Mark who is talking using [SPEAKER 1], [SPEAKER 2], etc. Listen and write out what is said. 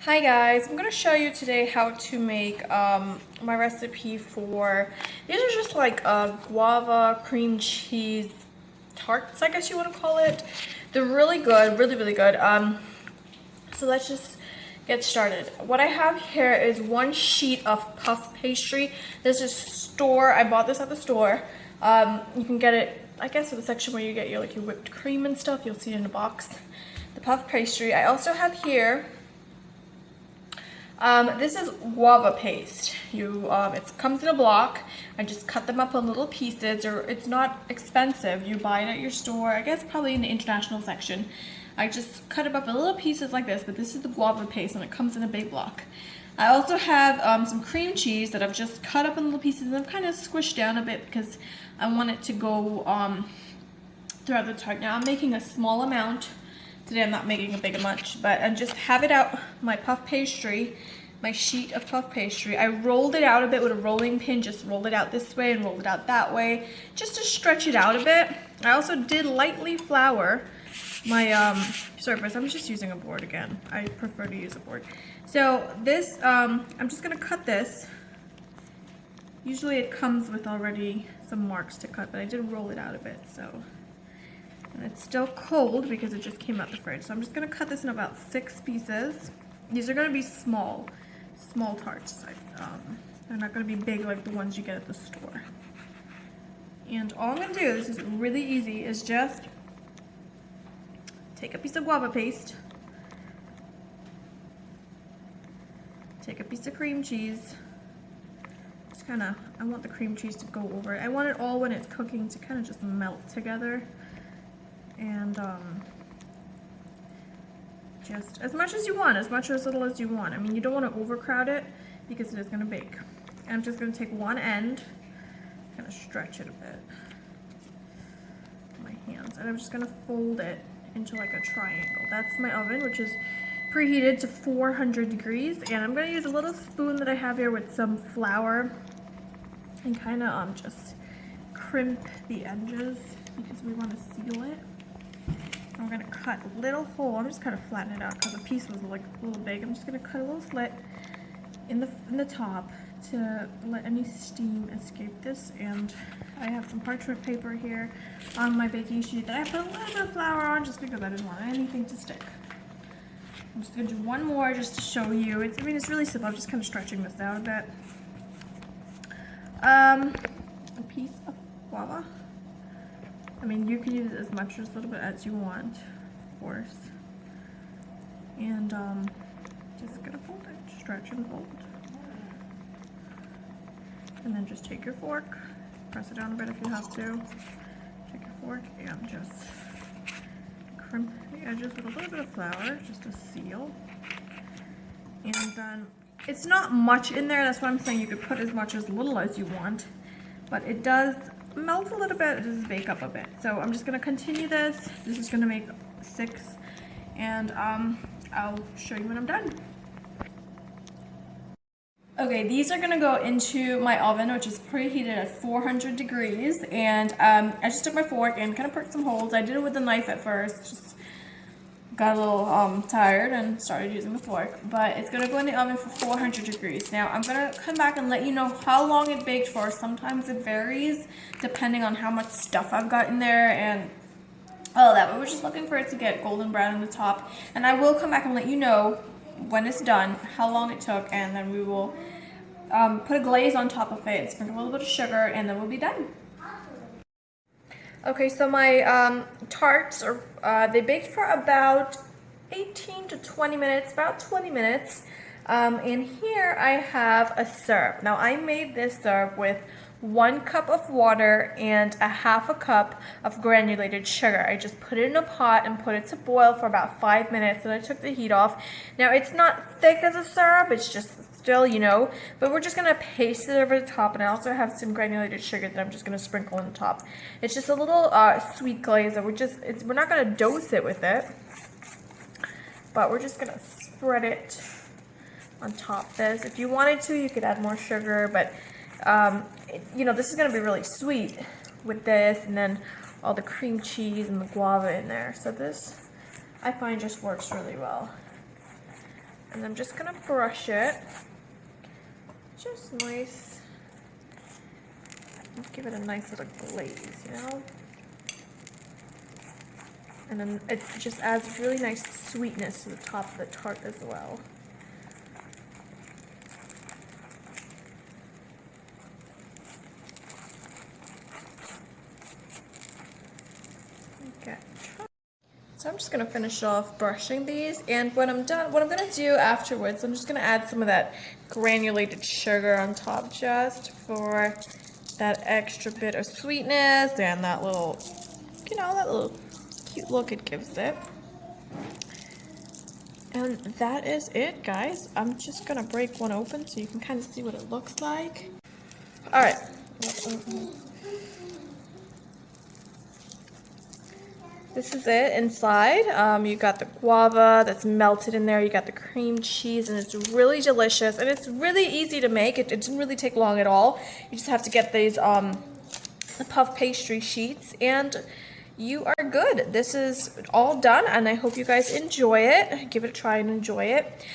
[SPEAKER 1] Hi guys, I'm going to show you today how to make my recipe for, these are just like guava cream cheese tarts, I guess you want to call it. They're really good, really good. So let's just get started. What I have here is one sheet of puff pastry. This is I bought this at the store. You can get it, I guess, in the section where you get your your whipped cream and stuff. You'll see it in the box. The puff pastry. I also have here this is guava paste. It comes in a block. I just cut them up in little pieces, or it's not expensive. You buy it at your store, I guess probably in the international section. I just cut it up in little pieces like this, but this is the guava paste and it comes in a big block. I also have some cream cheese that I've just cut up in little pieces and I've kind of squished down a bit because I want it to go throughout the tart. Now I'm making a small amount. Today I'm not making a big amount, but I just have it out, my puff pastry, my sheet of puff pastry. I rolled it out a bit with a rolling pin, just rolled it out this way and rolled it out that way, just to stretch it out a bit. I also did lightly flour my surface. I'm just using a board again. I prefer to use a board. So this, I'm just gonna cut this. Usually it comes with already some marks to cut, but I did roll it out a bit, so. And it's still cold because it just came out the fridge. So I'm just going to cut this in about 6 pieces. These are going to be small tarts. They're not going to be big like the ones you get at the store. And all I'm going to do, this is really easy, is just take a piece of guava paste, take a piece of cream cheese. Just kind of, I want the cream cheese to go over it. I want it all when it's cooking to kind of just melt together. And just as much as you want, as much or as little as you want. I mean, you don't want to overcrowd it because it is going to bake. And I'm just going to take one end, kind of stretch it a bit with my hands, and I'm just going to fold it into like a triangle. That's my oven, which is preheated to 400 degrees, and I'm going to use a little spoon that I have here with some flour and kind of just crimp the edges because we want to seal it. I'm going to cut a little hole. I'm just kind of flatten it out because the piece was like a little big. I'm just going to cut a little slit in the top to let any steam escape this. And I have some parchment paper here on my baking sheet that I put a little bit of flour on just because I didn't want anything to stick. I'm just going to do one more just to show you. I mean, it's really simple. I'm just kind of stretching this out a bit. A piece of guava. I mean, you can use as much or as little bit as you want, of course. And just gonna fold it, stretch and fold. And then just take your fork, press it down a bit if you have to. Take your fork and just crimp the edges with a little bit of flour, just to seal. And then, it's not much in there, that's why I'm saying you could put as much or as little as you want. But it does melt a little bit, just bake up a bit. So I'm just going to continue this. This is going to make 6, and I'll show you when I'm done. Okay, these are going to go into my oven, which is preheated at 400 degrees, and I just took my fork and kind of pricked some holes. I did it with a knife at first, just got a little tired and started using the fork, but it's going to go in the oven for 400 degrees. Now I'm going to come back and let you know how long it baked for. Sometimes it varies depending on how much stuff I've got in there and all that, but we're just looking for it to get golden brown on the top, and I will come back and let you know when it's done how long it took, and then we will put a glaze on top of it, sprinkle a little bit of sugar, and then we'll be done. Okay, so my tarts they baked for about 18 to 20 minutes, about 20 minutes. And here I have a syrup. Now I made this syrup with 1 cup of water and a half a cup of granulated sugar. I just put it in a pot and put it to boil for about 5 minutes, and I took the heat off. Now it's not thick as a syrup, it's just still, you know, but we're just gonna paste it over the top, and I also have some granulated sugar that I'm just gonna sprinkle on the top. It's just a little sweet glaze that we're not gonna dose it with it, but we're just gonna spread it on top of this. If you wanted to, you could add more sugar, but you know, this is gonna be really sweet with this, and then all the cream cheese and the guava in there. So this, I find, just works really well. And I'm just gonna brush it. Just nice. Give it a nice little glaze, you know? And then it just adds really nice sweetness to the top of the tart as well. Okay. So I'm just gonna finish off brushing these, and when I'm done, what I'm gonna do afterwards, I'm just gonna add some of that granulated sugar on top just for that extra bit of sweetness and that little, you know, that little cute look it gives it. And that is it, guys. I'm just gonna break one open so you can kind of see what it looks like. All right. This is it inside. You got the guava that's melted in there. You got the cream cheese, and it's really delicious. And it's really easy to make. It didn't really take long at all. You just have to get these puff pastry sheets, and you are good. This is all done, and I hope you guys enjoy it. Give it a try and enjoy it.